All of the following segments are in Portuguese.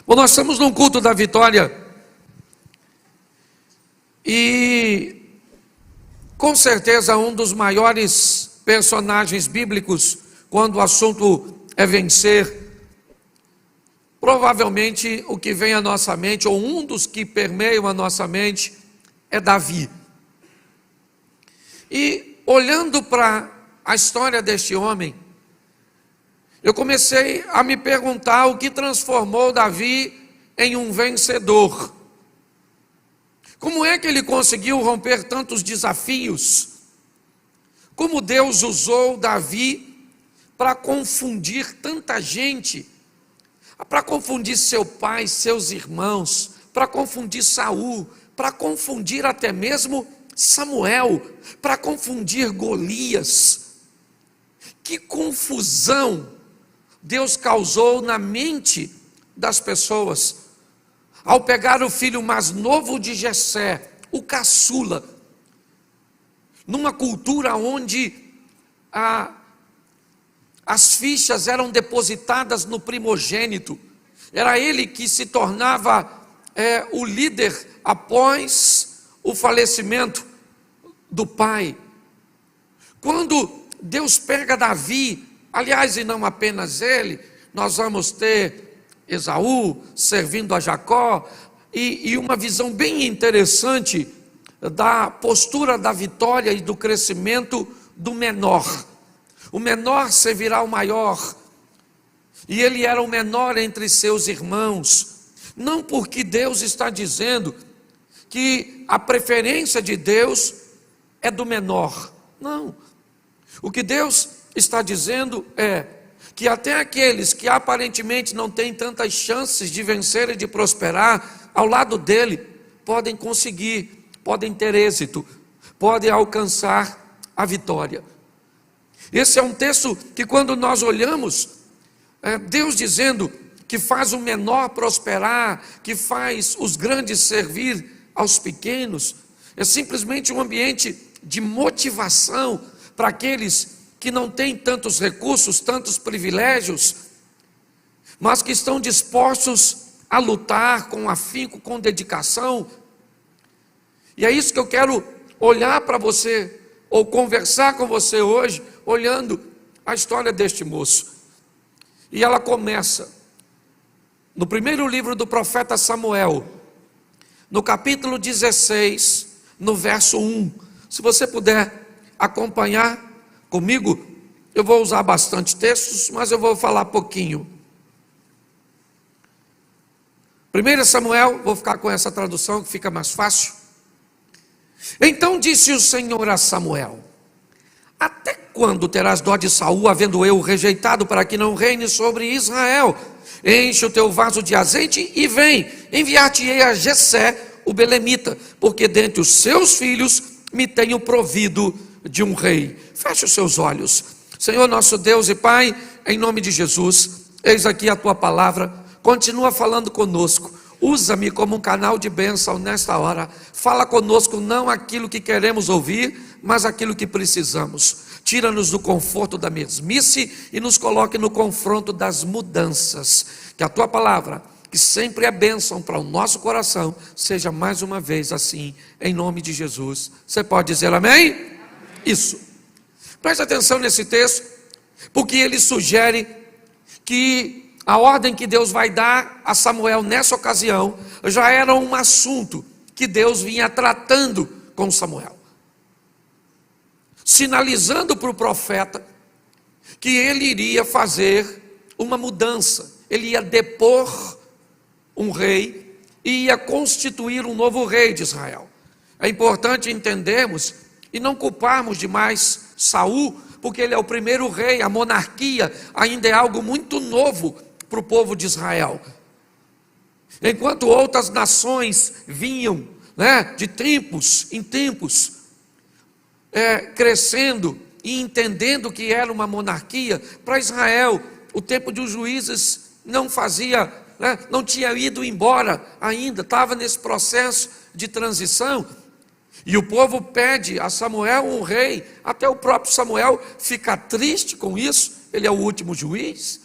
Bom, nós estamos num culto da vitória e com certeza um dos maiores personagens bíblicos quando o assunto é vencer, provavelmente o que vem à nossa mente, ou um dos que permeiam a nossa mente, é Davi. E olhando para a história deste homem, eu comecei a me perguntar o que transformou Davi em um vencedor. Como é que ele conseguiu romper tantos desafios? Como Deus usou Davi para confundir tanta gente, para confundir seu pai, seus irmãos, para confundir Saul, para confundir até mesmo Samuel, para confundir Golias. Que confusão Deus causou na mente das pessoas, ao pegar o filho mais novo de Jessé, o caçula, numa cultura onde as fichas eram depositadas no primogênito, era ele que se tornava o líder após o falecimento do pai. Quando Deus pega Davi, aliás, e não apenas ele, nós vamos ter Esaú servindo a Jacó, e uma visão bem interessante da postura da vitória e do crescimento do menor. O menor servirá ao maior, e ele era o menor entre seus irmãos, não porque Deus está dizendo que a preferência de Deus é do menor, não. O que Deus está dizendo é que até aqueles que aparentemente não têm tantas chances de vencer e de prosperar, ao lado dele, podem conseguir, podem ter êxito, podem alcançar a vitória. Esse é um texto que quando nós olhamos, Deus dizendo que faz o menor prosperar, que faz os grandes servir aos pequenos, é simplesmente um ambiente de motivação para aqueles que não têm tantos recursos, tantos privilégios, mas que estão dispostos a lutar com afinco, com dedicação. E é isso que eu quero olhar para você, ou conversar com você hoje, olhando a história deste moço. E ela começa no primeiro livro do profeta Samuel, no capítulo 16, no verso 1. Se você puder acompanhar comigo, eu vou usar bastante textos, mas eu vou falar pouquinho. 1 Samuel, vou ficar com essa tradução que fica mais fácil. Então disse o Senhor a Samuel: até quando terás dó de Saul, havendo eu o rejeitado, para que não reine sobre Israel? Enche o teu vaso de azeite e vem, enviar-te-ei a Jessé, o belemita, porque dentre os seus filhos me tenho provido de um rei. Feche os seus olhos. Senhor nosso Deus e Pai, em nome de Jesus, eis aqui a tua palavra, continua falando conosco, usa-me como um canal de bênção nesta hora, fala conosco não aquilo que queremos ouvir, mas aquilo que precisamos. Tira-nos do conforto da mesmice e nos coloque no confronto das mudanças, que a tua palavra, que sempre é bênção para o nosso coração, seja mais uma vez assim, em nome de Jesus. Você pode dizer amém? Amém. Isso. Preste atenção nesse texto, porque ele sugere que a ordem que Deus vai dar a Samuel nessa ocasião, já era um assunto que Deus vinha tratando com Samuel, sinalizando para o profeta que ele iria fazer uma mudança, ele ia depor um rei e ia constituir um novo rei de Israel. É importante entendermos e não culparmos demais Saul, porque ele é o primeiro rei, a monarquia ainda é algo muito novo para o povo de Israel. Enquanto outras nações vinham, de tempos em tempos, crescendo e entendendo que era uma monarquia, para Israel, o tempo dos juízes não fazia, não tinha ido embora ainda, estava nesse processo de transição, e o povo pede a Samuel um rei, até o próprio Samuel fica triste com isso, ele é o último juiz.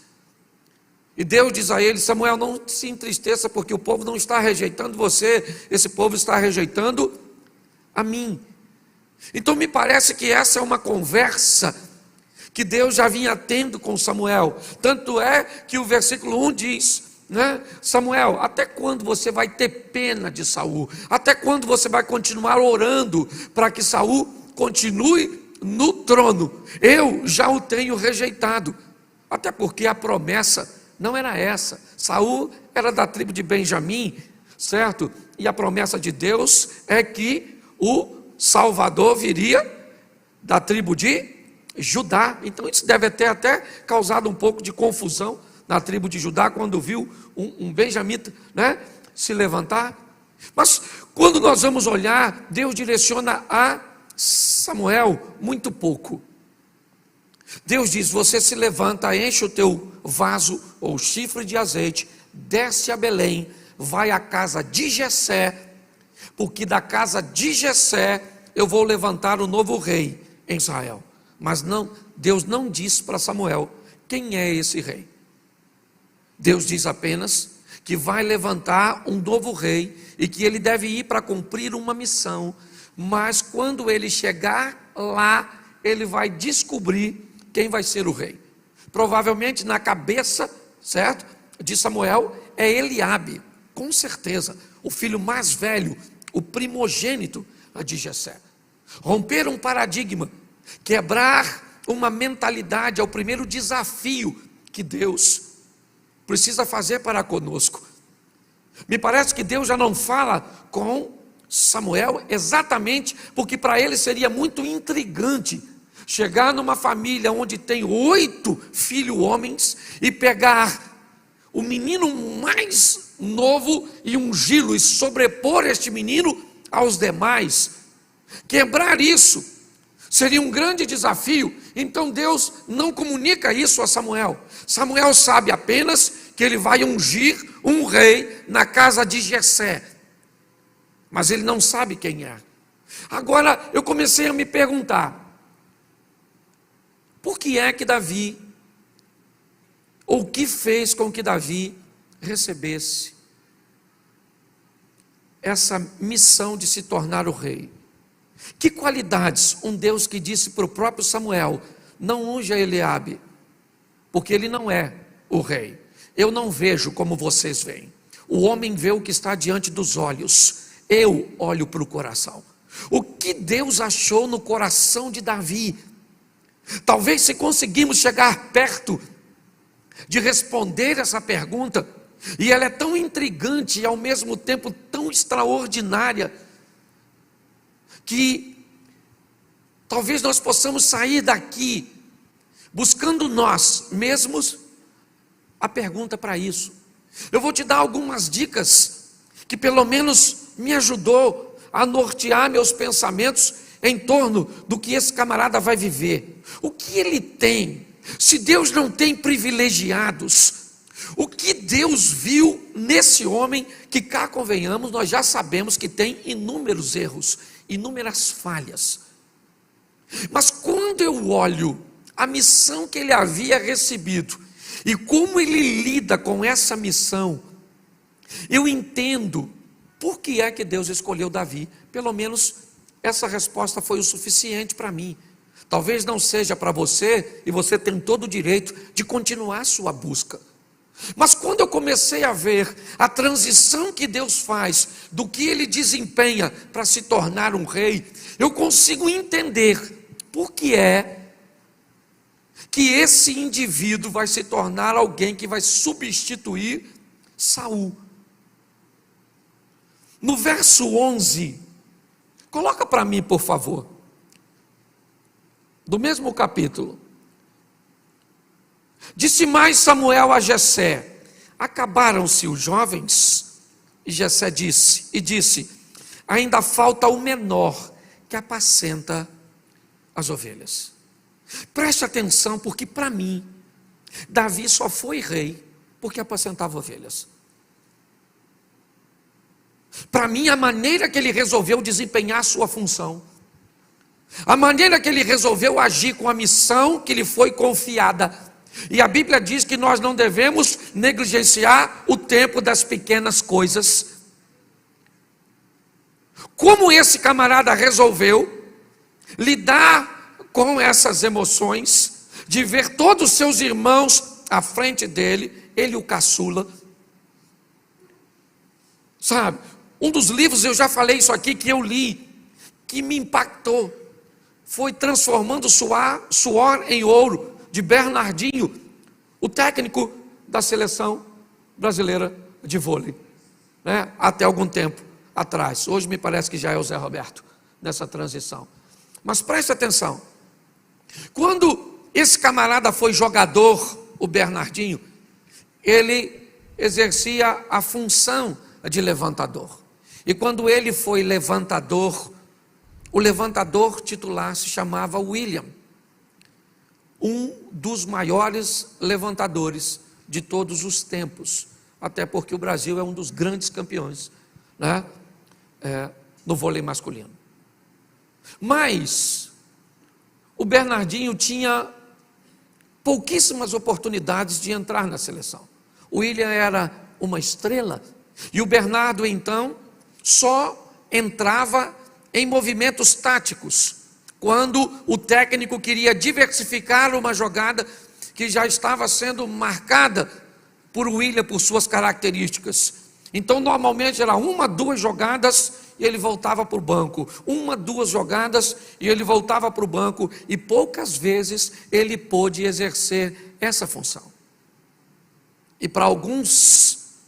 E Deus diz a ele: Samuel, não se entristeça, porque o povo não está rejeitando você, esse povo está rejeitando a mim. Então me parece que essa é uma conversa que Deus já vinha tendo com Samuel. Tanto é que o versículo 1 diz, né? Samuel, até quando você vai ter pena de Saul? Até quando você vai continuar orando para que Saul continue no trono? Eu já o tenho rejeitado. Até porque a promessa não era essa. Saul era da tribo de Benjamim, certo? E a promessa de Deus é que o Salvador viria da tribo de Judá. Então isso deve ter até causado um pouco de confusão na tribo de Judá, quando viu um benjamita, né, se levantar. Mas quando nós vamos olhar, Deus direciona a Samuel muito pouco. Deus diz: você se levanta, enche o teu vaso ou chifre de azeite, desce a Belém, vai à casa de Jessé, porque da casa de Jessé eu vou levantar o novo rei em Israel. Mas não, Deus não diz para Samuel quem é esse rei. Deus diz apenas que vai levantar um novo rei e que ele deve ir para cumprir uma missão. Mas quando ele chegar lá, ele vai descobrir quem vai ser o rei. Provavelmente na cabeça, certo, de Samuel é Eliabe, com certeza, o filho mais velho, o primogênito de Jessé. Romper um paradigma, quebrar uma mentalidade é o primeiro desafio que Deus precisa fazer para conosco. Me parece que Deus já não fala com Samuel exatamente porque para ele seria muito intrigante chegar numa família onde tem 8 filhos homens e pegar o menino mais novo e ungí-lo e sobrepor este menino aos demais. Quebrar isso seria um grande desafio. Então Deus não comunica isso a Samuel. Samuel sabe apenas que ele vai ungir um rei na casa de Jessé, mas ele não sabe quem é. Agora eu comecei a me perguntar: por que é que Davi, ou o que fez com que Davi recebesse essa missão de se tornar o rei? Que qualidades um Deus que disse para o próprio Samuel: não unja Eliabe, porque ele não é o rei. Eu não vejo como vocês veem. O homem vê o que está diante dos olhos, eu olho para o coração. O que Deus achou no coração de Davi? Talvez, se conseguimos chegar perto de responder essa pergunta, e ela é tão intrigante e ao mesmo tempo tão extraordinária, que talvez nós possamos sair daqui buscando nós mesmos a pergunta para isso. Eu vou te dar algumas dicas que pelo menos me ajudou a nortear meus pensamentos em torno do que esse camarada vai viver. O que ele tem? Se Deus não tem privilegiados, o que Deus viu nesse homem que, cá convenhamos, nós já sabemos que tem inúmeros erros, inúmeras falhas. Mas quando eu olho a missão que ele havia recebido e como ele lida com essa missão, eu entendo por que é que Deus escolheu Davi. Pelo menos essa resposta foi o suficiente para mim. Talvez não seja para você, e você tem todo o direito de continuar a sua busca. Mas quando eu comecei a ver a transição que Deus faz do que ele desempenha para se tornar um rei, eu consigo entender por que é que esse indivíduo vai se tornar alguém que vai substituir Saul. No verso 11, coloca para mim, por favor, do mesmo capítulo. Disse mais Samuel a Jessé: acabaram-se os jovens? E Jessé disse: ainda falta o menor que apacenta as ovelhas. Preste atenção, porque para mim, Davi só foi rei porque apacentava ovelhas. Para mim, a maneira que ele resolveu desempenhar a sua função, a maneira que ele resolveu agir com a missão que lhe foi confiada, E a Bíblia diz que nós não devemos negligenciar o tempo das pequenas coisas. Como esse camarada resolveu lidar com essas emoções, de ver todos os seus irmãos à frente dele, ele o caçula. Sabe, um dos livros, eu já falei isso aqui, que eu li, que me impactou, foi Transformando Suor em Ouro, de Bernardinho, o técnico da seleção brasileira de vôlei, né? Até algum tempo atrás. Hoje me parece que já é o Zé Roberto, nessa transição. Mas preste atenção, quando esse camarada foi jogador, o Bernardinho, ele exercia a função de levantador. E quando ele foi levantador, o levantador titular se chamava William, um dos maiores levantadores de todos os tempos, até porque o Brasil é um dos grandes campeões, né? No vôlei masculino. Mas o Bernardinho tinha pouquíssimas oportunidades de entrar na seleção. O William era uma estrela, e o Bernardo então só entrava em movimentos táticos, quando o técnico queria diversificar uma jogada que já estava sendo marcada por William, por suas características. Então normalmente era 1, 2 jogadas e ele voltava para o banco, 1, 2 jogadas e ele voltava para o banco, e poucas vezes ele pôde exercer essa função. E para alguns,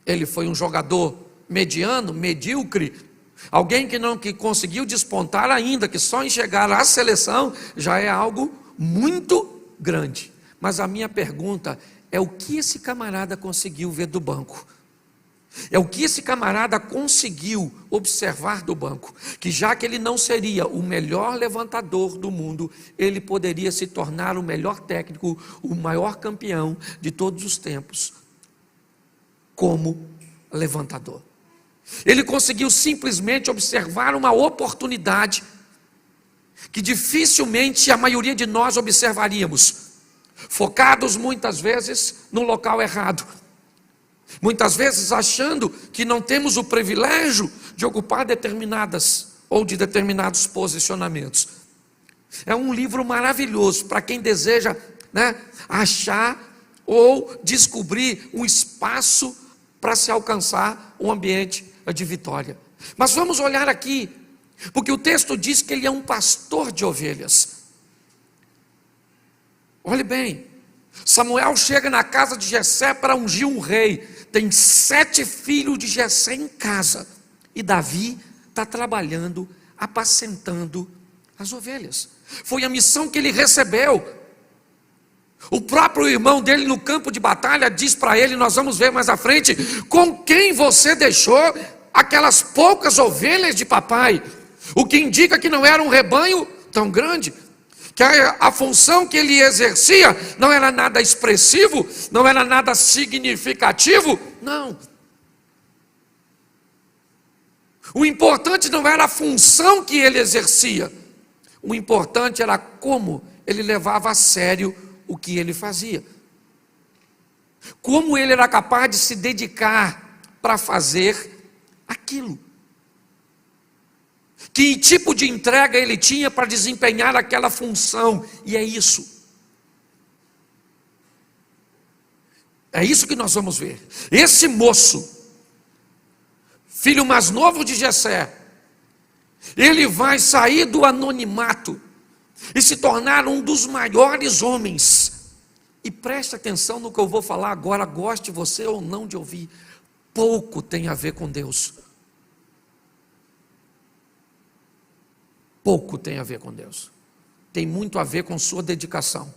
ele foi um jogador mediano, medíocre, alguém que conseguiu despontar ainda, que só em chegar à seleção já é algo muito grande. Mas a minha pergunta é: o que esse camarada conseguiu ver do banco? É o que esse camarada conseguiu observar do banco? Que já que ele não seria o melhor levantador do mundo, ele poderia se tornar o melhor técnico, o maior campeão de todos os tempos, como levantador. Ele conseguiu simplesmente observar uma oportunidade que dificilmente a maioria de nós observaríamos, focados muitas vezes no local errado, muitas vezes achando que não temos o privilégio de ocupar determinadas ou de determinados posicionamentos. É um livro maravilhoso para quem deseja, né, achar ou descobrir um espaço para se alcançar um ambiente de vitória. Mas vamos olhar aqui, porque o texto diz que ele é um pastor de ovelhas. Olhe bem, Samuel chega na casa de Jessé para ungir um rei. Tem 7 filhos de Jessé em casa, e Davi está trabalhando, apacentando as ovelhas. Foi a missão que ele recebeu. O próprio irmão dele no campo de batalha diz para ele, nós vamos ver mais à frente: com quem você deixou aquelas poucas ovelhas de papai? O que indica que não era um rebanho tão grande, que a função que ele exercia não era nada expressivo, não era nada significativo, não. O importante não era a função que ele exercia, o importante era como ele levava a sério o que ele fazia, como ele era capaz de se dedicar para fazer aquilo, que tipo de entrega ele tinha para desempenhar aquela função. E é isso que nós vamos ver. Esse moço, filho mais novo de Jessé, ele vai sair do anonimato e se tornar um dos maiores homens. E preste atenção no que eu vou falar agora, goste você ou não de ouvir, pouco tem a ver com Deus. Pouco tem a ver com Deus. Tem muito a ver com sua dedicação,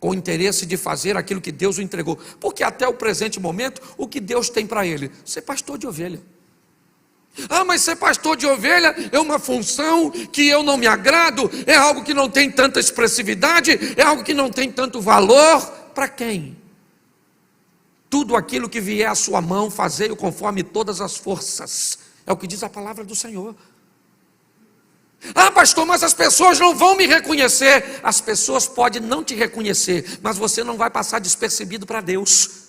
com o interesse de fazer aquilo que Deus o entregou. Porque até o presente momento, o que Deus tem para ele? Ser pastor de ovelha. Ah, mas ser pastor de ovelha é uma função que eu não me agrado, é algo que não tem tanta expressividade, é algo que não tem tanto valor. Para quem? Tudo aquilo que vier à sua mão, fazei-o conforme todas as forças. É o que diz a palavra do Senhor. Ah, pastor, mas as pessoas não vão me reconhecer. As pessoas podem não te reconhecer, mas você não vai passar despercebido para Deus.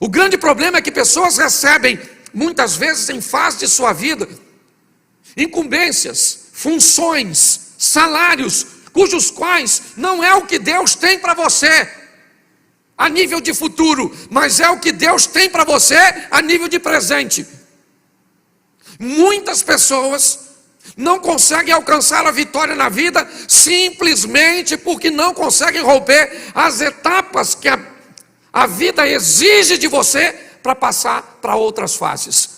O grande problema é que pessoas recebem, muitas vezes em fase de sua vida, incumbências, funções, salários, cujos quais não é o que Deus tem para você a nível de futuro, mas é o que Deus tem para você a nível de presente. Muitas pessoas não conseguem alcançar a vitória na vida simplesmente porque não conseguem romper as etapas que a vida exige de você para passar para outras fases.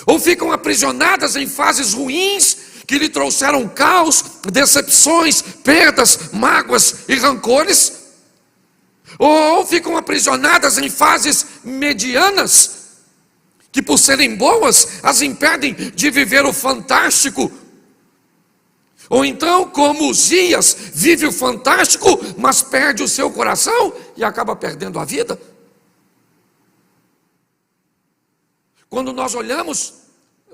Ou ficam aprisionadas em fases ruins que lhe trouxeram caos, decepções, perdas, mágoas e rancores. Ou ficam aprisionadas em fases medianas que, por serem boas, as impedem de viver o fantástico. Ou então, como Uzias, vive o fantástico, mas perde o seu coração e acaba perdendo a vida. Quando nós olhamos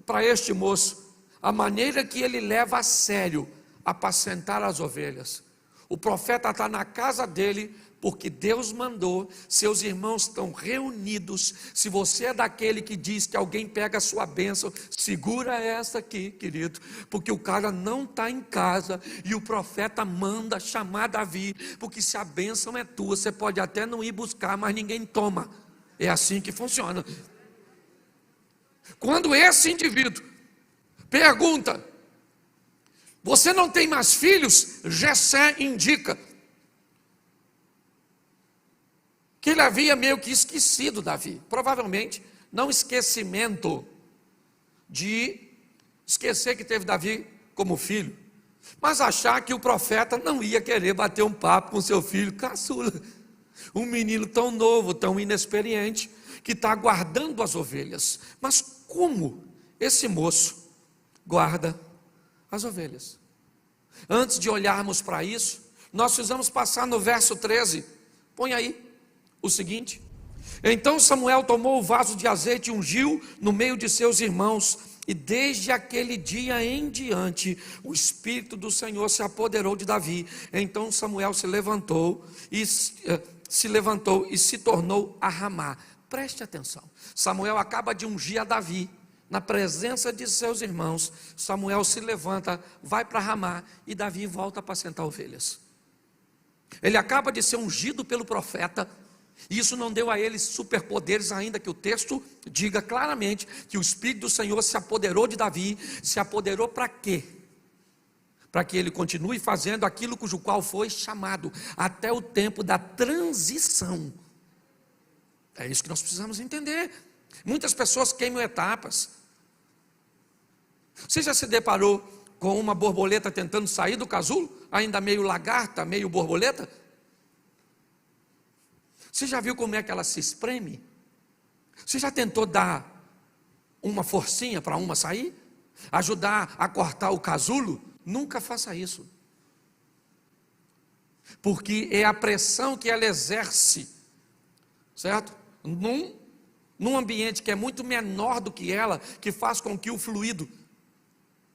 para este moço, a maneira que ele leva a sério apacentar as ovelhas, o profeta está na casa dele, porque Deus mandou, seus irmãos estão reunidos. Se você é daquele que diz que alguém pega a sua bênção, segura essa aqui, querido, porque o cara não está em casa e o profeta manda chamar Davi, porque se a bênção é tua, você pode até não ir buscar, mas ninguém toma. É assim que funciona. Quando esse indivíduo pergunta: você não tem mais filhos? Jessé indica que ele havia meio que esquecido Davi. Provavelmente, não esquecimento de esquecer que teve Davi como filho, mas achar que o profeta não ia querer bater um papo com seu filho caçula. Um menino tão novo, tão inexperiente, que está guardando as ovelhas. Mas como esse moço guarda as ovelhas? Antes de olharmos para isso, nós precisamos passar no verso 13. Põe aí o seguinte: então Samuel tomou o vaso de azeite e ungiu no meio de seus irmãos, e desde aquele dia em diante o Espírito do Senhor se apoderou de Davi. Então Samuel se levantou e se tornou a Ramá. Preste atenção, Samuel acaba de ungir a Davi na presença de seus irmãos. Samuel se levanta, vai para Ramá, e Davi volta a apacentar ovelhas. Ele acaba de ser ungido pelo profeta, e isso não deu a ele superpoderes, ainda que o texto diga claramente que o Espírito do Senhor se apoderou de Davi. Se apoderou para quê? Para que ele continue fazendo aquilo cujo qual foi chamado, até o tempo da transição. É isso que nós precisamos entender. Muitas pessoas queimam etapas. Você já se deparou com uma borboleta tentando sair do casulo, ainda meio lagarta, meio borboleta? Você já viu como é que ela se espreme? Você já tentou dar uma forcinha para uma sair? Ajudar a cortar o casulo? Nunca faça isso. Porque é a pressão que ela exerce, certo? Num ambiente que é muito menor do que ela, que faz com que o fluido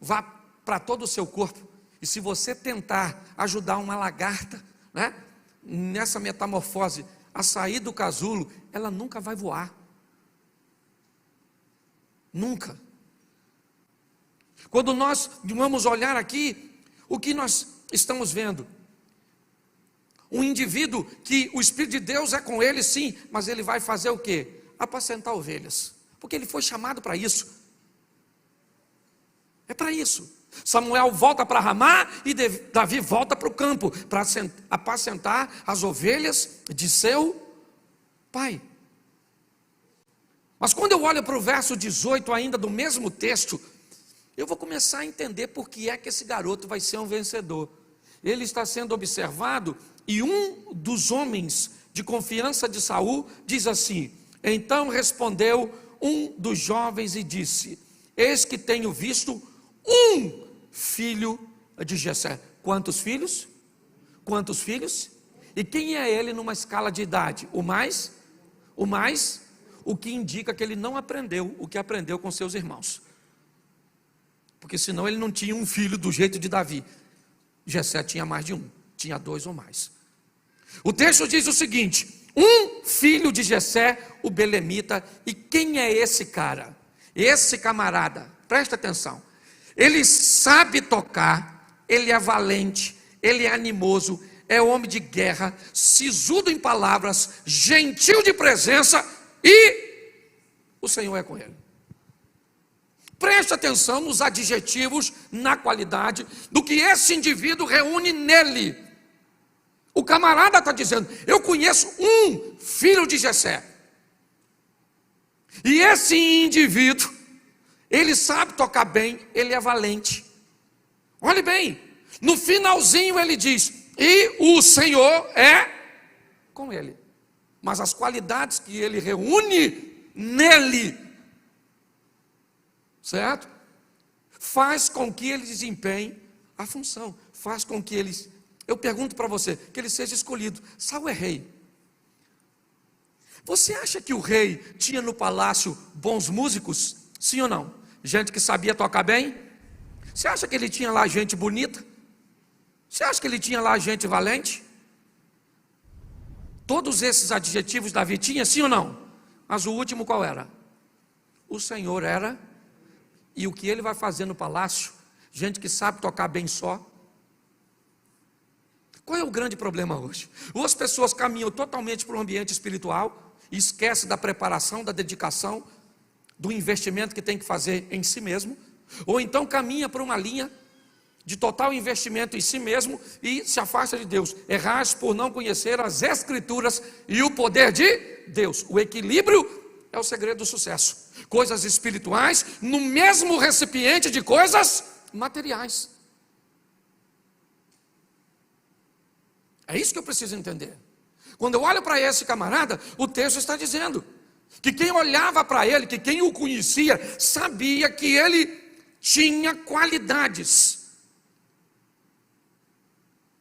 vá para todo o seu corpo. E se você tentar ajudar uma lagarta, né, nessa metamorfose, a sair do casulo, ela nunca vai voar. Nunca. Quando nós vamos olhar aqui, o que nós estamos vendo? Um indivíduo que o Espírito de Deus é com ele, sim, mas ele vai fazer o quê? Apacentar ovelhas, porque ele foi chamado para isso. É para isso. Samuel volta para Ramá e Davi volta para o campo para apacentar as ovelhas de seu pai. Mas quando eu olho para o verso 18 ainda do mesmo texto, eu vou começar a entender por que é que esse garoto vai ser um vencedor. Ele está sendo observado e um dos homens de confiança de Saul diz assim: então respondeu um dos jovens e disse: eis que tenho visto um filho de Jessé. Quantos filhos? Quantos filhos? E quem é ele numa escala de idade? O mais? o que indica que ele não aprendeu o que aprendeu com seus irmãos. Porque senão ele não tinha um filho do jeito de Davi. Jessé tinha mais de um, tinha 2 ou mais. O texto diz o seguinte: um filho de Jessé, o belemita. E quem é esse cara? Esse camarada, presta atenção, ele sabe tocar, ele é valente, ele é animoso, é homem de guerra, sisudo em palavras, gentil de presença, e o Senhor é com ele. Preste atenção nos adjetivos, na qualidade do que esse indivíduo reúne nele. O camarada está dizendo: eu conheço um filho de Jessé, e esse indivíduo, ele sabe tocar bem, ele é valente. Olhe bem, no finalzinho ele diz: e o Senhor é com ele. Mas as qualidades que ele reúne nele, certo? Faz com que ele desempenhe a função, faz com que ele, eu pergunto para você, que ele seja escolhido. Saul é rei. Você acha que o rei tinha no palácio bons músicos? Sim ou não? Gente que sabia tocar bem? Você acha que ele tinha lá gente bonita? Você acha que ele tinha lá gente valente? Todos esses adjetivos Davi tinha, sim ou não? Mas o último qual era? O Senhor era. E o que ele vai fazer no palácio? Gente que sabe tocar bem só. Qual é o grande problema hoje? Ou as pessoas caminham totalmente para o ambiente espiritual e esquecem da preparação, da dedicação, do investimento que tem que fazer em si mesmo, ou então caminha para uma linha de total investimento em si mesmo e se afasta de Deus. Errais por não conhecer as Escrituras e o poder de Deus. O equilíbrio é o segredo do sucesso. Coisas espirituais no mesmo recipiente de coisas materiais. É isso que eu preciso entender. Quando eu olho para esse camarada, o texto está dizendo que quem olhava para ele, que quem o conhecia, sabia que ele tinha qualidades,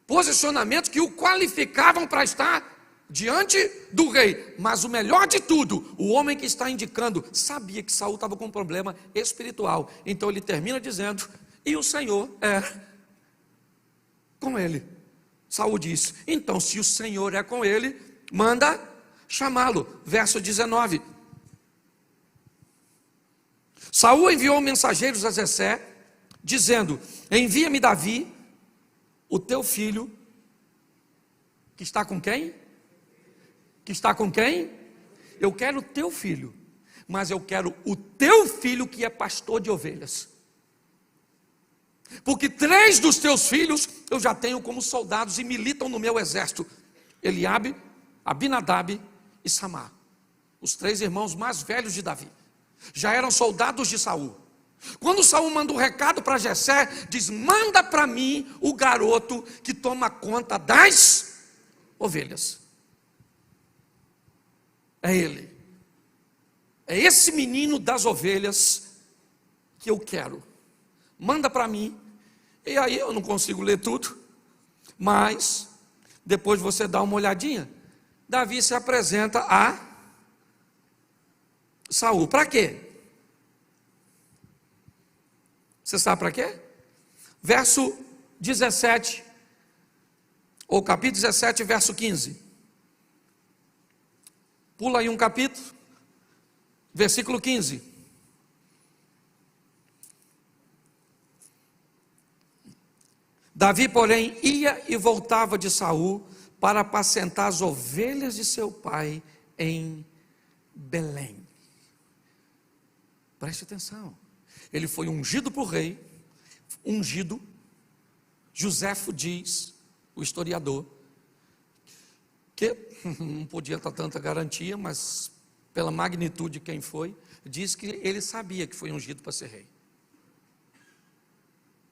posicionamentos que o qualificavam para estar diante do rei. Mas o melhor de tudo, o homem que está indicando sabia que Saul estava com um problema espiritual. Então ele termina dizendo: e o Senhor é com ele. Saul diz: então se o Senhor é com ele, manda chamá-lo. Verso 19. Saul enviou mensageiros a Jessé, dizendo: envia-me Davi, o teu filho, que está com quem? Que está com quem? Eu quero o teu filho, mas eu quero o teu filho que é pastor de ovelhas. Porque 3 dos teus filhos eu já tenho como soldados e militam no meu exército: Eliabe, Abinadab e Samar. Os 3 irmãos mais velhos de Davi já eram soldados de Saul. Quando Saul manda um recado para Jessé, diz: manda para mim o garoto que toma conta das ovelhas. É ele. É esse menino das ovelhas que eu quero. Manda para mim. E aí eu não consigo ler tudo, mas depois você dá uma olhadinha. Davi se apresenta a Saul. Para quê? Você sabe para quê? Verso 17, ou capítulo 17, verso 15. Pula aí um capítulo, versículo 15. Davi, porém, ia e voltava de Saul para apacentar as ovelhas de seu pai em Belém. Preste atenção. Ele foi ungido por rei, ungido. Joséfo diz, o historiador, que não podia dar tanta garantia, mas pela magnitude de quem foi, diz que ele sabia que foi ungido para ser rei.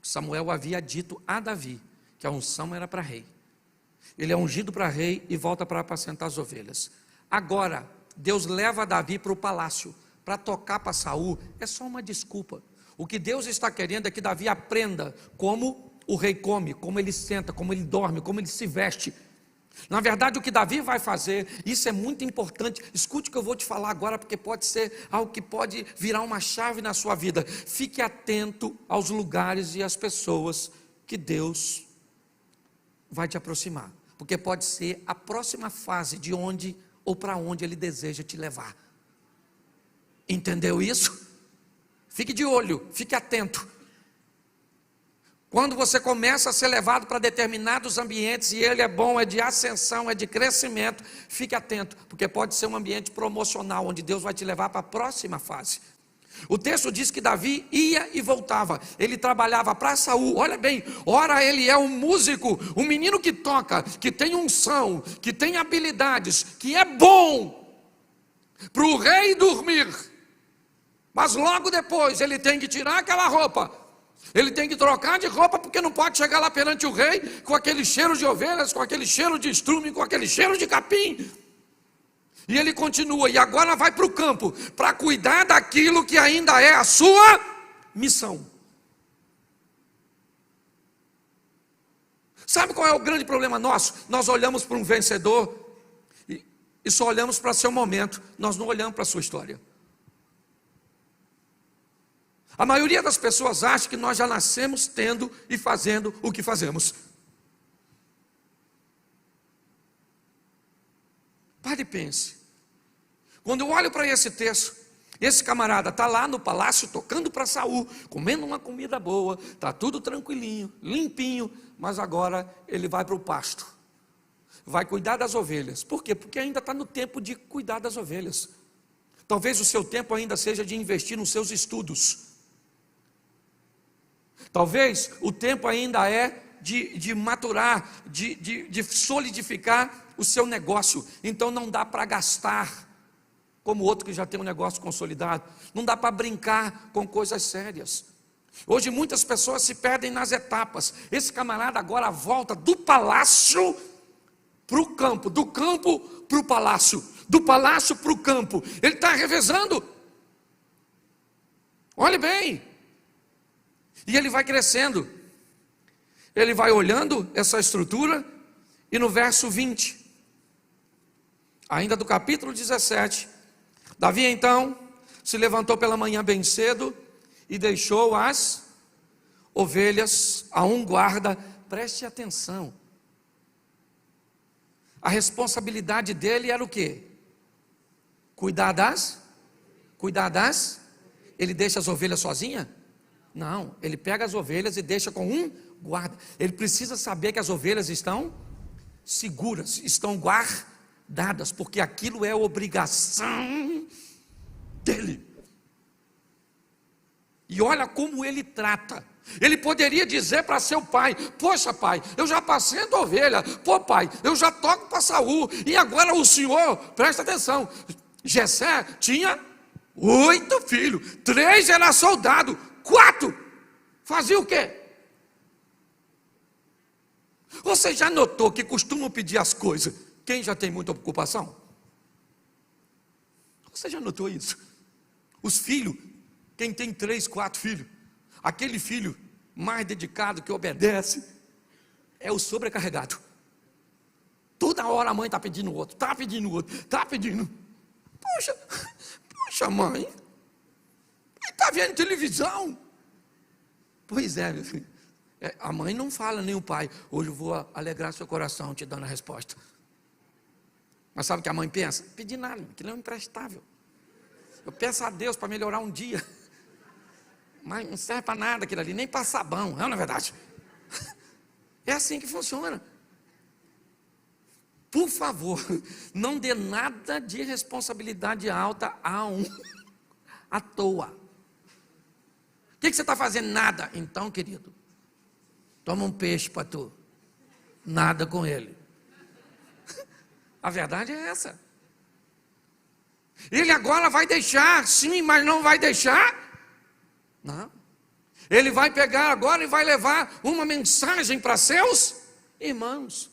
Samuel havia dito a Davi que a unção era para rei. Ele é ungido para rei e volta para apacentar as ovelhas. Agora, Deus leva Davi para o palácio, para tocar para Saul. É só uma desculpa. O que Deus está querendo é que Davi aprenda como o rei come, como ele senta, como ele dorme, como ele se veste. Na verdade, o que Davi vai fazer, isso é muito importante. Escute o que eu vou te falar agora, porque pode ser algo que pode virar uma chave na sua vida. Fique atento aos lugares e às pessoas que Deus vai te aproximar, porque pode ser a próxima fase de onde ou para onde Ele deseja te levar. Entendeu isso? Fique de olho, fique atento. Quando você começa a ser levado para determinados ambientes, e ele é bom, é de ascensão, é de crescimento, fique atento, porque pode ser um ambiente promocional, onde Deus vai te levar para a próxima fase. O texto diz que Davi ia e voltava, ele trabalhava para Saul. Olha bem, ora ele é um músico, um menino que toca, que tem unção, que tem habilidades, que é bom para o rei dormir, mas logo depois ele tem que tirar aquela roupa, ele tem que trocar de roupa, porque não pode chegar lá perante o rei com aquele cheiro de ovelhas, com aquele cheiro de estrume, com aquele cheiro de capim. E ele continua, e agora vai para o campo, para cuidar daquilo que ainda é a sua missão. Sabe qual é o grande problema nosso? Nós olhamos para um vencedor e só olhamos para seu momento, nós não olhamos para a sua história. A maioria das pessoas acha que nós já nascemos tendo e fazendo o que fazemos. Pare e pense. Quando eu olho para esse texto, esse camarada está lá no palácio tocando para Saul, comendo uma comida boa, está tudo tranquilinho, limpinho, mas agora ele vai para o pasto, vai cuidar das ovelhas. Por quê? Porque ainda está no tempo de cuidar das ovelhas. Talvez o seu tempo ainda seja de investir nos seus estudos. Talvez o tempo ainda é de maturar, de solidificar o seu negócio. Então não dá para gastar como outro que já tem um negócio consolidado. Não dá para brincar com coisas sérias. Hoje muitas pessoas se perdem nas etapas. Esse camarada agora volta do palácio para o campo, do campo para o palácio, do palácio para o campo. Ele está revezando. Olhe bem. E ele vai crescendo, ele vai olhando essa estrutura, e no verso 20, ainda do capítulo 17, Davi então se levantou pela manhã bem cedo e deixou as ovelhas a um guarda. Preste atenção, a responsabilidade dele era o quê? Cuidar das? Ele deixa as ovelhas sozinhas? Não, ele pega as ovelhas e deixa com um guarda. Ele precisa saber que as ovelhas estão seguras, estão guardadas, porque aquilo é obrigação dele. E olha como ele trata. Ele poderia dizer para seu pai: poxa pai, eu já passei a ovelha. Pô pai, eu já toco para Saul. E agora o senhor, presta atenção, Jessé tinha 8 filhos, 3 era soldado, 4 fazia o quê? Você já notou que costumam pedir as coisas quem já tem muita ocupação? Você já notou isso? Os filhos, quem tem 3, 4 filhos, aquele filho mais dedicado, que obedece, é o sobrecarregado. Toda hora a mãe está pedindo outro, está pedindo. Poxa mãe, está vendo televisão? Pois é, meu filho. A mãe não fala, nem o pai: hoje eu vou alegrar seu coração te dando a resposta. Mas sabe o que a mãe pensa? Pedir nada, aquilo é um imprestável. Eu peço a Deus para melhorar um dia, mas não serve para nada aquilo ali, nem para sabão, não é verdade? É assim que funciona. Por favor, não dê nada de responsabilidade alta à toa. O que você está fazendo? Nada. Então, querido, toma um peixe para tu. Nada com ele. A verdade é essa. Ele agora vai deixar, sim, mas não vai deixar? Não. Ele vai pegar agora e vai levar uma mensagem para seus irmãos.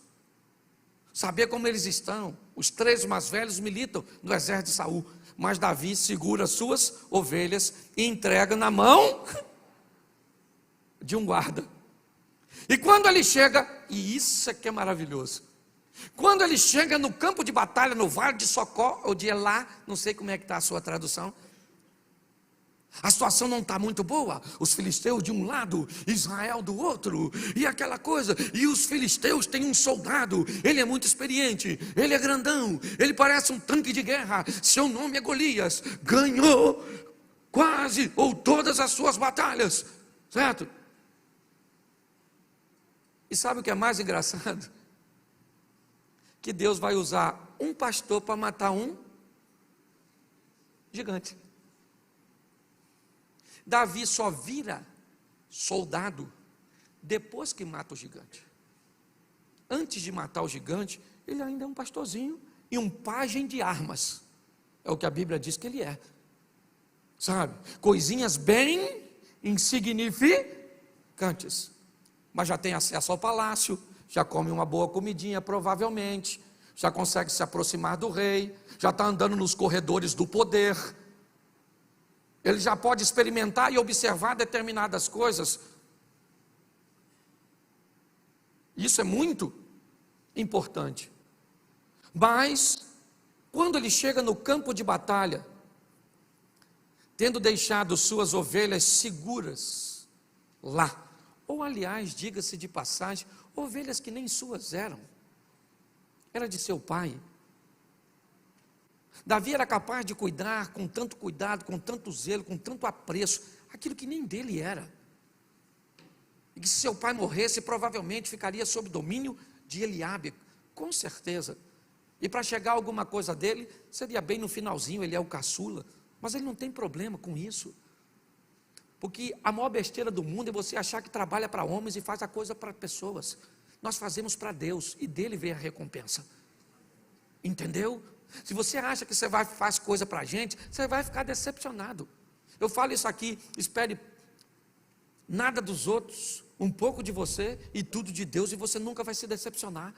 Saber como eles estão. Os 3 mais velhos militam no exército de Saul. Mas Davi segura suas ovelhas e entrega na mão de um guarda. E quando ele chega, e isso é que é maravilhoso, Quando ele chega no campo de batalha, no vale de Socó, ou de Elá, não sei como é que está a sua tradução, a situação não está muito boa, os filisteus de um lado, Israel do outro, e aquela coisa, e os filisteus têm um soldado, ele é muito experiente, ele é grandão, ele parece um tanque de guerra, seu nome é Golias, ganhou quase ou todas as suas batalhas, certo? E sabe o que é mais engraçado? Que Deus vai usar um pastor para matar um gigante. Davi só vira soldado depois que mata o gigante. Antes de matar o gigante, ele ainda é um pastorzinho e um pajem de armas. É o que a Bíblia diz que ele é. Sabe? Coisinhas bem insignificantes. Mas já tem acesso ao palácio, já come uma boa comidinha provavelmente, já consegue se aproximar do rei, já está andando nos corredores do poder, ele já pode experimentar e observar determinadas coisas. Isso é muito importante. Mas, quando ele chega no campo de batalha, tendo deixado suas ovelhas seguras lá, ou aliás, diga-se de passagem, ovelhas que nem suas eram, era de seu pai. Davi era capaz de cuidar com tanto cuidado, com tanto zelo, com tanto apreço, aquilo que nem dele era. E que se seu pai morresse, provavelmente ficaria sob domínio de Eliabe, com certeza. E para chegar alguma coisa dele, seria bem no finalzinho, ele é o caçula, mas ele não tem problema com isso. Porque a maior besteira do mundo é você achar que trabalha para homens e faz a coisa para pessoas. Nós fazemos para Deus e dele vem a recompensa. Entendeu? Se você acha que você faz coisa para a gente, você vai ficar decepcionado. Eu falo isso aqui, espere nada dos outros, um pouco de você e tudo de Deus, e você nunca vai se decepcionar.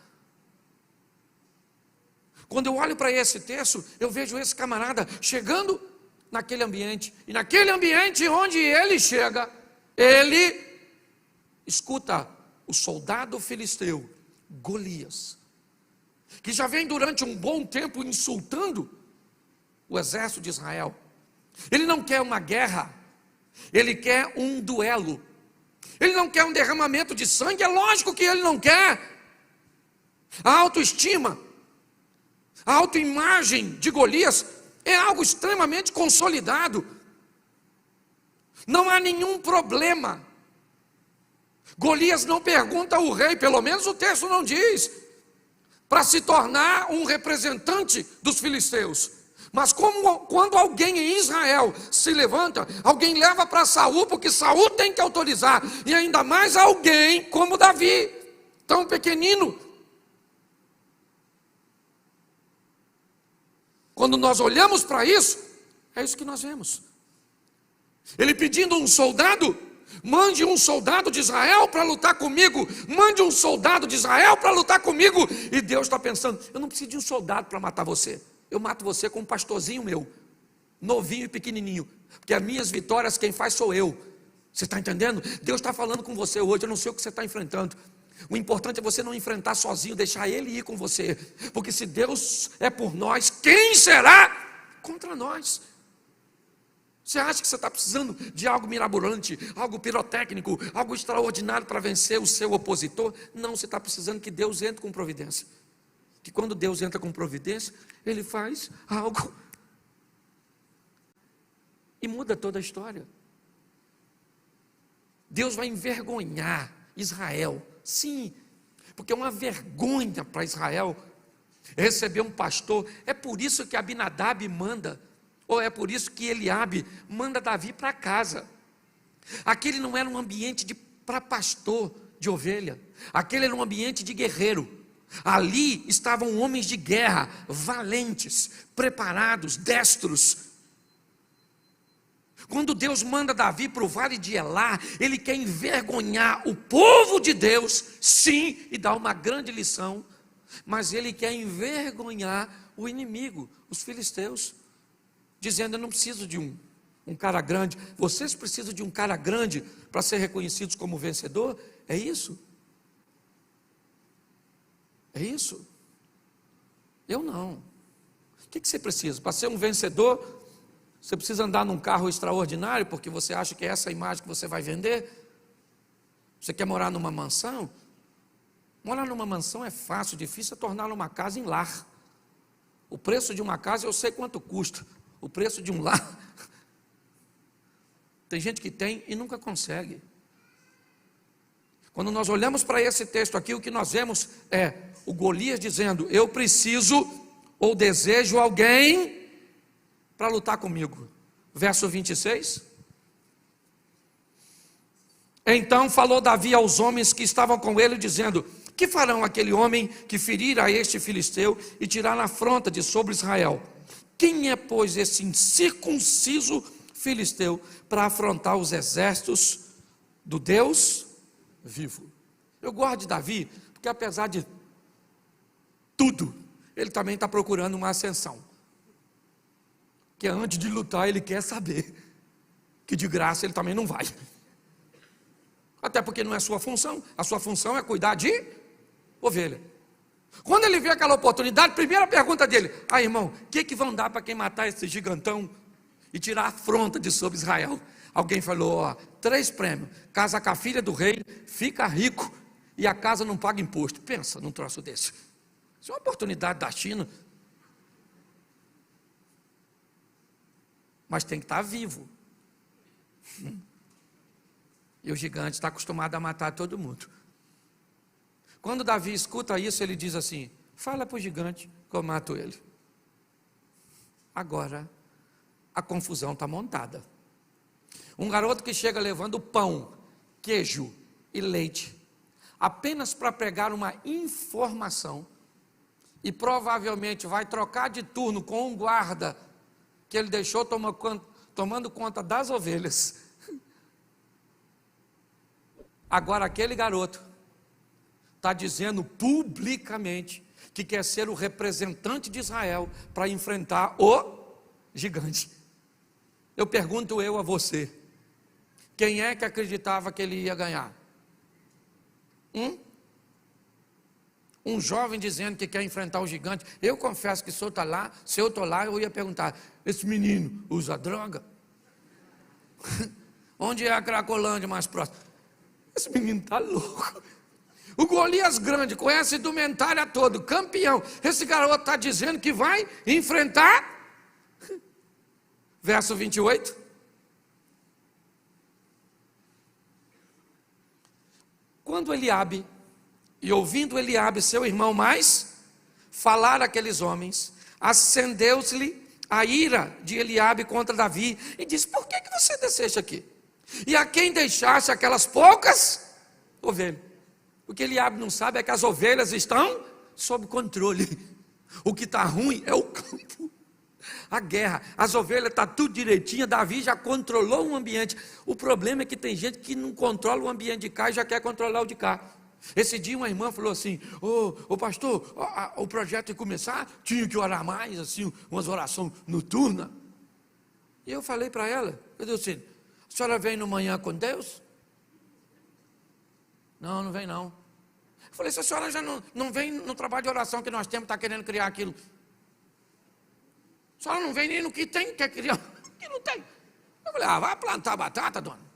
Quando eu olho para esse texto, eu vejo esse camarada chegando naquele ambiente, e naquele ambiente onde ele chega, ele escuta o soldado filisteu, Golias, que já vem durante um bom tempo insultando o exército de Israel. Ele não quer uma guerra, ele quer um duelo, ele não quer um derramamento de sangue, é lógico que ele não quer. A autoestima, a autoimagem de Golias é algo extremamente consolidado, não há nenhum problema. Golias não pergunta ao rei, pelo menos o texto não diz, para se tornar um representante dos filisteus. Mas quando alguém em Israel se levanta, alguém leva para Saul, porque Saul tem que autorizar, e ainda mais alguém como Davi, tão pequenino. Quando nós olhamos para isso, é isso que nós vemos. Ele pedindo um soldado, mande um soldado de Israel para lutar comigo, mande um soldado de Israel para lutar comigo, e Deus está pensando, eu não preciso de um soldado para matar você, eu mato você com um pastorzinho meu, novinho e pequenininho, porque as minhas vitórias quem faz sou eu. Você está entendendo? Deus está falando com você hoje, eu não sei o que você está enfrentando. O importante é você não enfrentar sozinho, deixar Ele ir com você, porque se Deus é por nós, quem será contra nós? Você acha que você está precisando de algo mirabolante, algo pirotécnico, algo extraordinário para vencer o seu opositor? Não, você está precisando que Deus entre com providência. Que quando Deus entra com providência, Ele faz algo e muda toda a história. Deus vai envergonhar Israel, sim, porque é uma vergonha para Israel receber um pastor. É por isso que Abinadab manda, ou é por isso que Eliabe manda Davi para casa. Aquele não era um ambiente para pastor de ovelha, aquele era um ambiente de guerreiro. Ali estavam homens de guerra, valentes, preparados, destros. Quando Deus manda Davi para o vale de Elá, Ele quer envergonhar o povo de Deus, sim, e dar uma grande lição, mas Ele quer envergonhar o inimigo, os filisteus, dizendo, eu não preciso de um cara grande, vocês precisam de um cara grande para ser reconhecidos como vencedor, é isso? É isso? Eu não. O que você precisa? Para ser um vencedor, você precisa andar num carro extraordinário, porque você acha que é essa a imagem que você vai vender? Você quer morar numa mansão? Morar numa mansão é fácil, difícil é torná-la uma casa em lar. O preço de uma casa eu sei quanto custa. O preço de um lar, tem gente que tem e nunca consegue. Quando nós olhamos para esse texto aqui, o que nós vemos é o Golias dizendo: eu preciso ou desejo alguém para lutar comigo. Verso 26. Então falou Davi aos homens que estavam com ele, dizendo: que farão aquele homem que ferir a este filisteu e tirar a afronta de sobre Israel? Quem é, pois, esse incircunciso filisteu para afrontar os exércitos do Deus vivo? Eu gosto de Davi, porque apesar de tudo, ele também está procurando uma ascensão. Que antes de lutar ele quer saber que de graça ele também não vai. Até porque não é sua função. A sua função é cuidar de ovelha. Quando ele vê aquela oportunidade, primeira pergunta dele: irmão, o que vão dar para quem matar esse gigantão e tirar a afronta de sobre Israel? Alguém falou: 3 prêmios, casa com a filha do rei, fica rico e a casa não paga imposto. Pensa num troço desse. Isso é uma oportunidade da China. Mas tem que estar vivo. E o gigante está acostumado a matar todo mundo. Quando Davi escuta isso, ele diz assim: fala para o gigante que eu mato ele. Agora, a confusão está montada. Um garoto que chega levando pão, queijo e leite, apenas para pregar uma informação, e provavelmente vai trocar de turno com um guarda que ele deixou tomando conta das ovelhas. Agora aquele garoto está dizendo publicamente que quer ser o representante de Israel para enfrentar o gigante. Eu pergunto a você: quem é que acreditava que ele ia ganhar? Um jovem dizendo que quer enfrentar o gigante. Eu confesso que se eu estou lá, eu ia perguntar: esse menino usa droga? Onde é a Cracolândia mais próxima? Esse menino está louco. O Golias grande, conhece a indumentária toda, campeão. Esse garoto está dizendo que vai enfrentar. Verso 28. Quando Eliabe, e ouvindo Eliabe, seu irmão mais, falar aqueles homens, acendeu-se-lhe a ira de Eliabe contra Davi, e disse: por que você desceste aqui? E a quem deixaste aquelas poucas ovelhas? O que Eliabe não sabe é que as ovelhas estão sob controle. O que está ruim é o campo, a guerra. As ovelhas estão tudo direitinho, Davi já controlou o ambiente. O problema é que tem gente que não controla o ambiente de cá e já quer controlar o de cá. Esse dia uma irmã falou assim: ô pastor, o projeto ia começar, tinha que orar mais, assim, umas orações noturnas. E eu falei para ela, eu disse assim: a senhora vem no manhã com Deus? Não, não vem não. Eu falei: se a senhora já não vem no trabalho de oração que nós temos, está querendo criar aquilo. A senhora não vem nem no que tem, quer criar, que não tem. Eu falei: vai plantar batata, dona.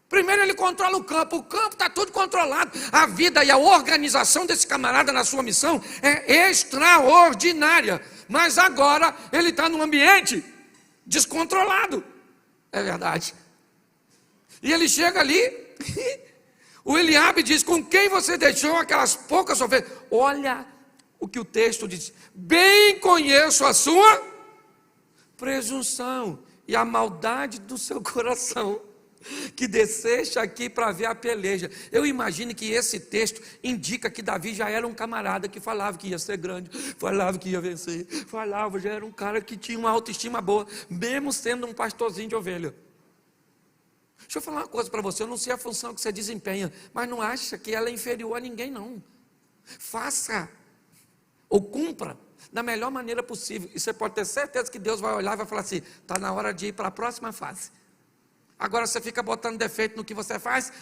Primeiro ele controla o campo está tudo controlado. A vida e a organização desse camarada na sua missão é extraordinária. Mas agora ele está num ambiente descontrolado. É verdade. E ele chega ali, o Eliabe diz: com quem você deixou aquelas poucas ovelhas? Olha o que o texto diz: bem conheço a sua presunção e a maldade do seu coração, que desceste aqui para ver a peleja. Eu imagino que esse texto indica que Davi já era um camarada que falava que ia ser grande, falava que ia vencer, já era um cara que tinha uma autoestima boa, mesmo sendo um pastorzinho de ovelha. Deixa eu falar uma coisa para você: eu não sei a função que você desempenha, mas não acha que ela é inferior a ninguém, não. Faça ou cumpra da melhor maneira possível, e você pode ter certeza que Deus vai olhar e vai falar assim: está na hora de ir para a próxima fase. Agora você fica botando defeito no que você faz.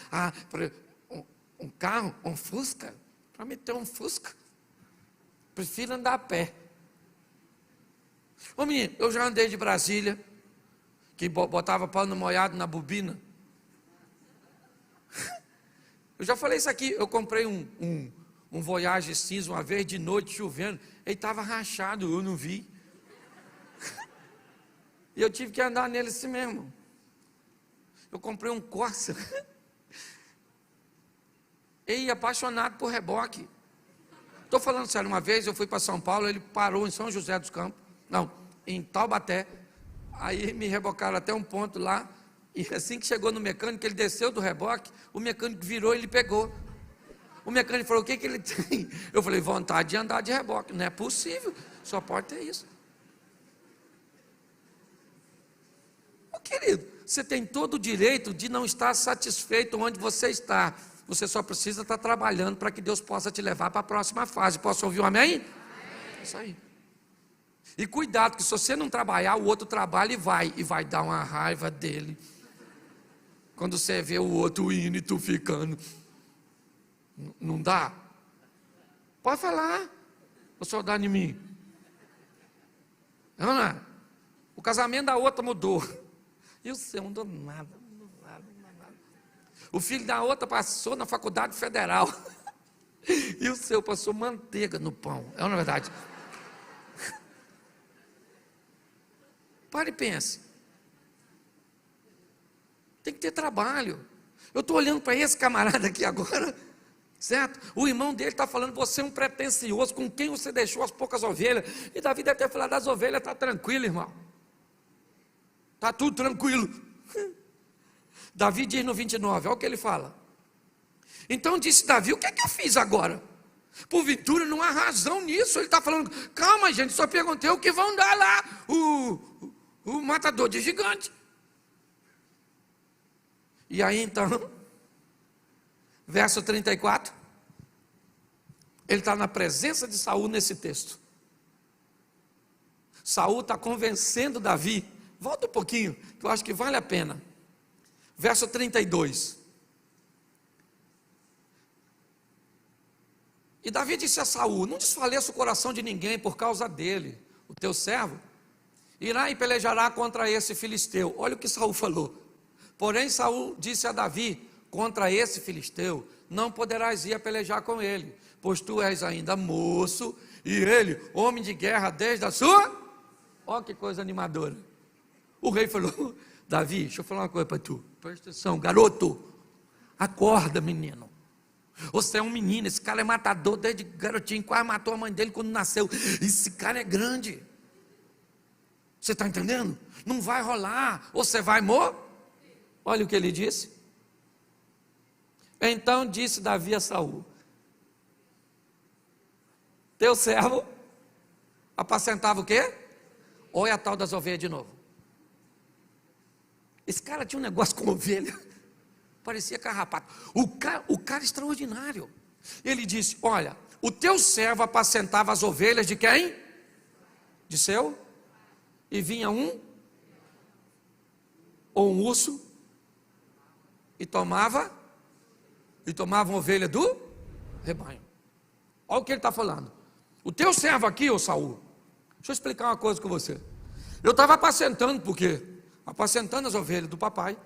Um carro, um Fusca, Para me ter um Fusca, prefiro andar a pé. Ô menino, eu já andei de Brasília, que botava pano molhado na bobina. Eu já falei isso aqui, eu comprei um Voyage cinza uma vez, de noite, chovendo, ele estava rachado, eu não vi. E eu tive que andar nele assim mesmo. Eu comprei um Corsa. E apaixonado por reboque. Estou falando sério, uma vez eu fui para São Paulo, ele parou em São José dos Campos, não, em Taubaté. Aí me rebocaram até um ponto lá, e assim que chegou no mecânico, ele desceu do reboque, o mecânico virou e ele pegou. O mecânico falou, o que ele tem? Eu falei, vontade de andar de reboque. Não é possível, só pode ter isso. Ô querido, você tem todo o direito de não estar satisfeito onde você está. Você só precisa estar trabalhando para que Deus possa te levar para a próxima fase. Posso ouvir um amém? Amém. Isso aí. E cuidado, que se você não trabalhar, o outro trabalha e vai dar uma raiva dele. Quando você vê o outro indo e tu ficando. Não dá? Pode falar. Ou só dá em mim? Não é? O casamento da outra mudou. E o seu não mudou nada. O filho da outra passou na faculdade federal. E o seu passou manteiga no pão. É uma verdade. Pare e pense. Tem que ter trabalho. Eu estou olhando para esse camarada aqui agora, certo? O irmão dele está falando, você é um pretensioso, com quem você deixou as poucas ovelhas. E Davi deve ter falado, das ovelhas está tranquilo, irmão. Está tudo tranquilo. Davi diz no 29, olha o que ele fala. Então disse Davi, o que é que eu fiz agora? Porventura não há razão nisso. Ele está falando, calma gente, só perguntei o que vão dar lá, o matador de gigante. E aí então, verso 34, ele está na presença de Saul nesse texto. Saul está convencendo Davi, volta um pouquinho, que eu acho que vale a pena. Verso 32. E Davi disse a Saul, não desfaleça o coração de ninguém por causa dele, o teu servo irá e pelejará contra esse filisteu. Olha o que Saul falou. Porém Saul disse a Davi, contra esse filisteu não poderás ir a pelejar com ele, pois tu és ainda moço, e ele, homem de guerra desde a sua... Olha que coisa animadora. O rei falou, Davi, deixa eu falar uma coisa para tu, presta atenção, garoto, acorda menino, você é um menino, esse cara é matador desde garotinho, quase matou a mãe dele quando nasceu, esse cara é grande, você está entendendo? Não vai rolar, você vai morrer. Olha o que ele disse. Então disse Davi a Saul, teu servo apacentava o quê? Olha a tal das ovelhas de novo. Esse cara tinha um negócio com ovelha, parecia carrapato. O cara extraordinário. Ele disse, olha, o teu servo apacentava as ovelhas de quem? De seu? E vinha ou um urso, e tomava uma ovelha do rebanho. Olha o que ele está falando. O teu servo aqui, ô Saul, deixa eu explicar uma coisa com você. Eu estava apacentando, por quê? Apacentando as ovelhas do papai,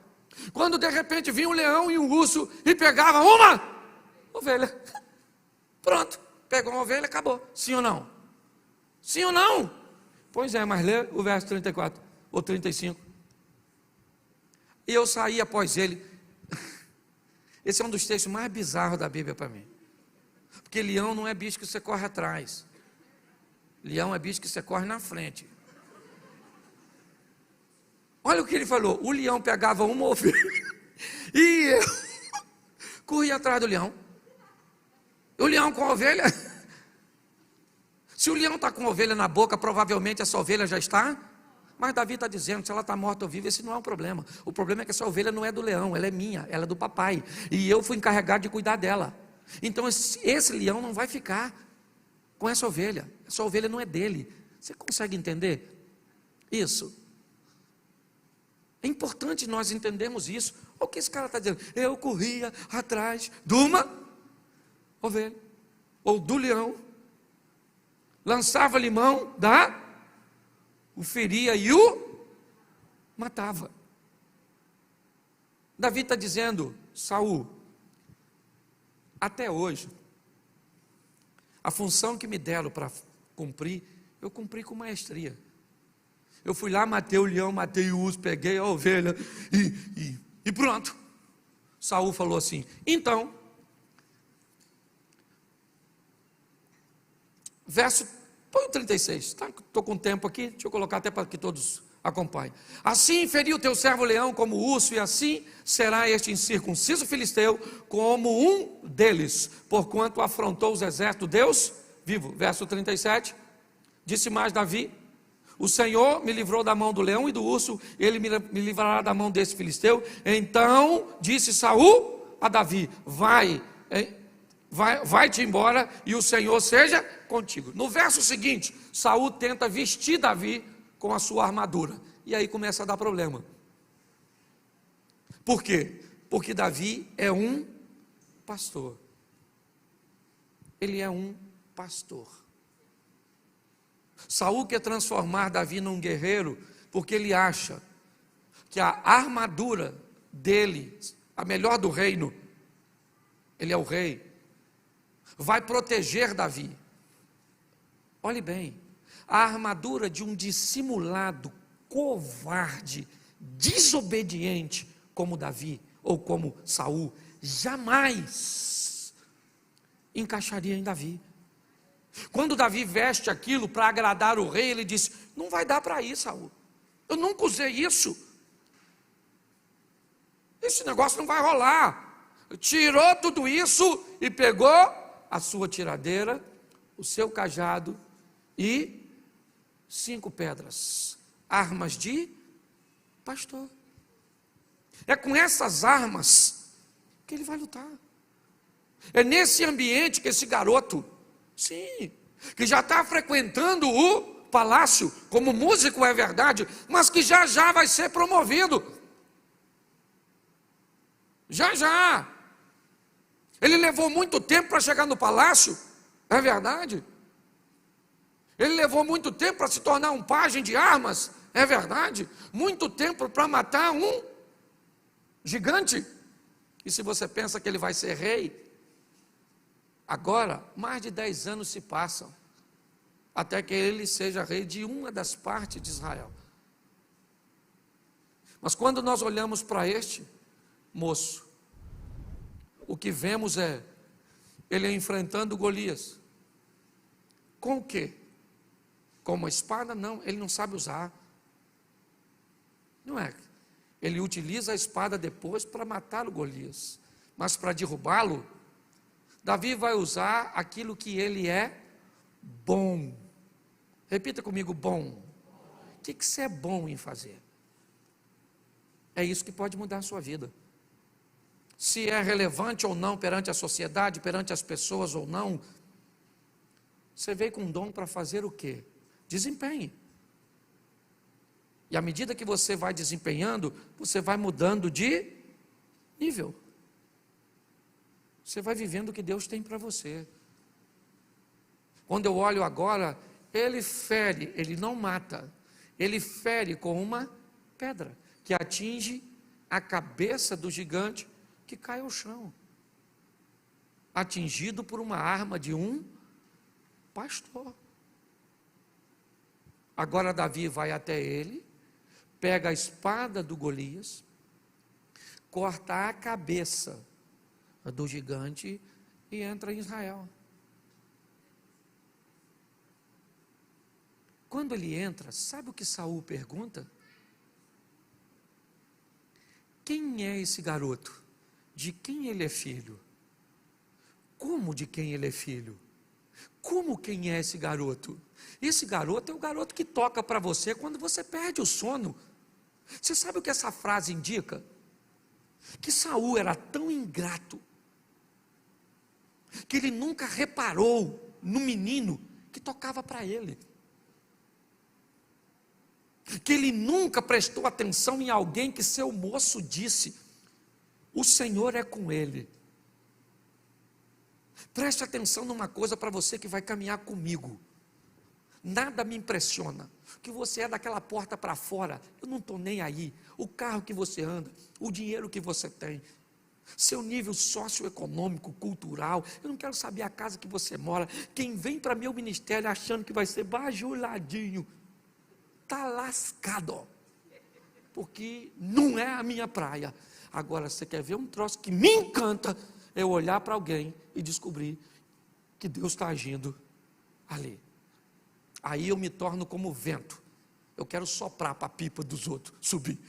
quando de repente vinha um leão e um urso e pegava uma ovelha. Pronto, pegou uma ovelha, acabou. Sim ou não? Sim ou não? Pois é, mas lê o verso 34 ou 35. E eu saí após ele. Esse é um dos textos mais bizarros da Bíblia para mim, porque leão não é bicho que você corre atrás, leão é bicho que você corre na frente. Olha o que ele falou, o leão pegava uma ovelha e eu corria atrás do leão. O leão com a ovelha, se o leão está com a ovelha na boca, provavelmente essa ovelha já está, mas Davi está dizendo, se ela está morta ou viva, esse não é um problema. O problema é que essa ovelha não é do leão, ela é minha, ela é do papai, e eu fui encarregado de cuidar dela. Então esse leão não vai ficar com essa ovelha não é dele. Você consegue entender isso? É importante nós entendermos isso. Olha o que esse cara está dizendo, eu corria atrás de uma ovelha. ou do leão, lançava-lhe mão o feria e o matava. Davi está dizendo: Saul, até hoje, a função que me deram para cumprir, eu cumpri com maestria. Eu fui lá, matei o leão, matei o urso, peguei a ovelha e pronto. Saul falou assim: então, põe o 36, tá? Estou com tempo aqui, deixa eu colocar até para que todos acompanhem. Assim feriu o teu servo leão como urso, e assim será este incircunciso filisteu como um deles, porquanto afrontou os exércitos do Deus vivo. Verso 37, disse mais Davi: o Senhor me livrou da mão do leão e do urso, ele me livrará da mão desse filisteu. Então disse Saul a Davi: vai-te embora e o Senhor seja contigo. No verso seguinte, Saul tenta vestir Davi com a sua armadura, e aí começa a dar problema. Por quê? Porque Davi é um pastor. Ele é um pastor. Saul quer transformar Davi num guerreiro, porque ele acha que a armadura dele, a melhor do reino, ele é o rei, vai proteger Davi. Olhe bem, a armadura de um dissimulado, covarde, desobediente como Davi ou como Saul, jamais encaixaria em Davi. Quando Davi veste aquilo para agradar o rei, ele disse: não vai dar para ir, Saul, eu nunca usei isso, esse negócio não vai rolar. Tirou tudo isso e pegou a sua tiradeira, o seu cajado e 5 pedras, armas de pastor. É com essas armas que ele vai lutar. É nesse ambiente que esse garoto, sim, que já está frequentando o palácio, como músico é verdade, mas que já já vai ser promovido. Já já. Ele levou muito tempo para chegar no palácio, é verdade. Ele levou muito tempo para se tornar um pajem de armas, é verdade. Muito tempo para matar um gigante. E se você pensa que ele vai ser rei, agora, mais de 10 anos se passam, até que ele seja rei de uma das partes de Israel. Mas quando nós olhamos para este moço, o que vemos é ele enfrentando Golias. Com o quê? Com uma espada? Não, ele não sabe usar. Não é. Ele utiliza a espada depois para matar o Golias, mas para derrubá-lo, Davi vai usar aquilo que ele é bom. Repita comigo: bom. O que você é bom em fazer? É isso que pode mudar a sua vida. Se é relevante ou não perante a sociedade, perante as pessoas ou não, você veio com um dom para fazer o quê? Desempenhe. E à medida que você vai desempenhando, você vai mudando de nível. Você vai vivendo o que Deus tem para você. Quando eu olho agora, ele fere, ele não mata. Ele fere com uma pedra que atinge a cabeça do gigante, que cai ao chão. Atingido por uma arma de um pastor. Agora Davi vai até ele, pega a espada do Golias, corta a cabeça do gigante e entra em Israel. Quando ele entra, sabe o que Saul pergunta? Quem é esse garoto? De quem ele é filho? Como de quem ele é filho? Como quem é esse garoto? Esse garoto é o garoto que toca para você quando você perde o sono. Você sabe o que essa frase indica? Que Saul era tão ingrato que ele nunca reparou no menino que tocava para ele. Que ele nunca prestou atenção em alguém que seu moço disse: o Senhor é com ele. Preste atenção numa coisa para você que vai caminhar comigo. Nada me impressiona. Que você é daquela porta para fora, eu não estou nem aí. O carro que você anda, o dinheiro que você tem, seu nível socioeconômico, cultural, eu não quero saber a casa que você mora. Quem vem para meu ministério achando que vai ser bajuladinho, está lascado, porque não é a minha praia. Agora, você quer ver um troço que me encanta, é eu olhar para alguém e descobrir que Deus está agindo ali. Aí eu me torno como o vento, eu quero soprar para a pipa dos outros subir.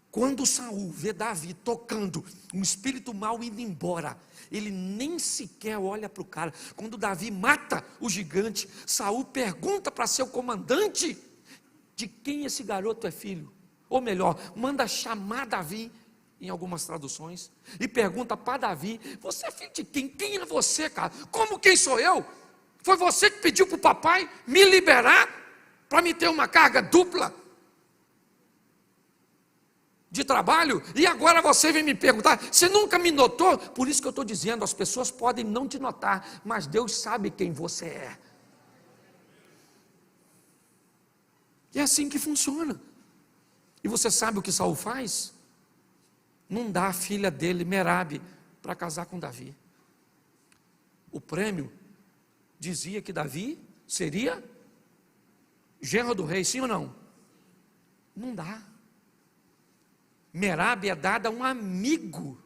Quando Saul vê Davi tocando, um espírito mau indo embora, ele nem sequer olha para o cara. Quando Davi mata o gigante, Saul pergunta para seu comandante, de quem esse garoto é filho? Ou melhor, manda chamar Davi, em algumas traduções, e pergunta para Davi, você é filho de quem? Quem é você, cara? Como quem sou eu? Foi você que pediu para o papai me liberar, para me ter uma carga dupla de trabalho, e agora você vem me perguntar, você nunca me notou? Por isso que eu estou dizendo, as pessoas podem não te notar, mas Deus sabe quem você é. E é assim que funciona. E você sabe o que Saul faz? Não dá a filha dele, Merabe, para casar com Davi. O prêmio dizia que Davi seria genro do rei, sim ou não? Não dá. Merabe é dada a um amigo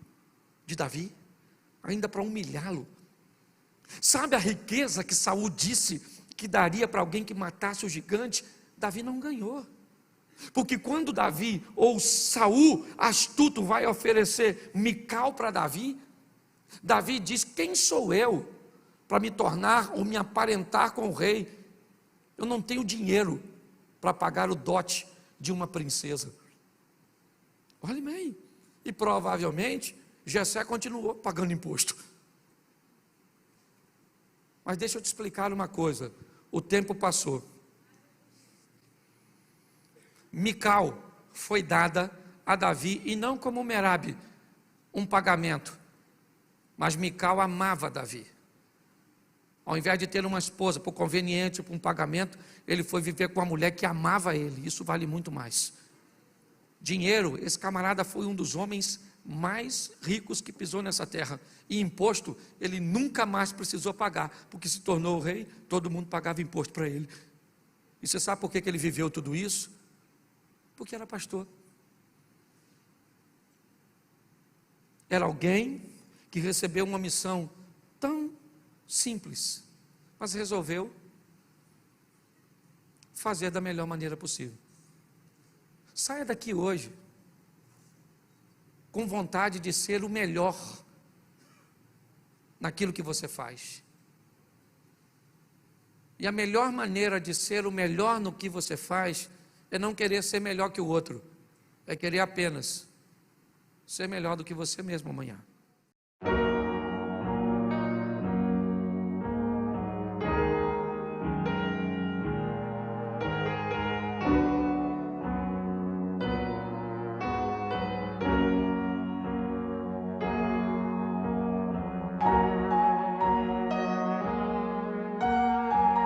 de Davi, ainda para humilhá-lo. Sabe a riqueza que Saul disse que daria para alguém que matasse o gigante? Davi não ganhou. Porque quando Davi, ou Saul, astuto, vai oferecer Mical para Davi, Davi diz, quem sou eu para me tornar ou me aparentar com o rei? Eu não tenho dinheiro para pagar o dote de uma princesa. Olha bem, e provavelmente Jessé continuou pagando imposto. Mas deixa eu te explicar uma coisa, o tempo passou. Mical foi dada a Davi, e não como Merabe, um pagamento, mas Mical amava Davi. Ao invés de ter uma esposa por conveniente, por um pagamento, ele foi viver com uma mulher que amava ele, isso vale muito mais. Dinheiro, esse camarada foi um dos homens mais ricos que pisou nessa terra, e imposto ele nunca mais precisou pagar, porque se tornou rei, todo mundo pagava imposto para ele. E você sabe por que ele viveu tudo isso? Porque era pastor. Era alguém que recebeu uma missão tão simples, mas resolveu fazer da melhor maneira possível. Saia daqui hoje com vontade de ser o melhor naquilo que você faz. E a melhor maneira de ser o melhor no que você faz é não querer ser melhor que o outro, é querer apenas ser melhor do que você mesmo amanhã.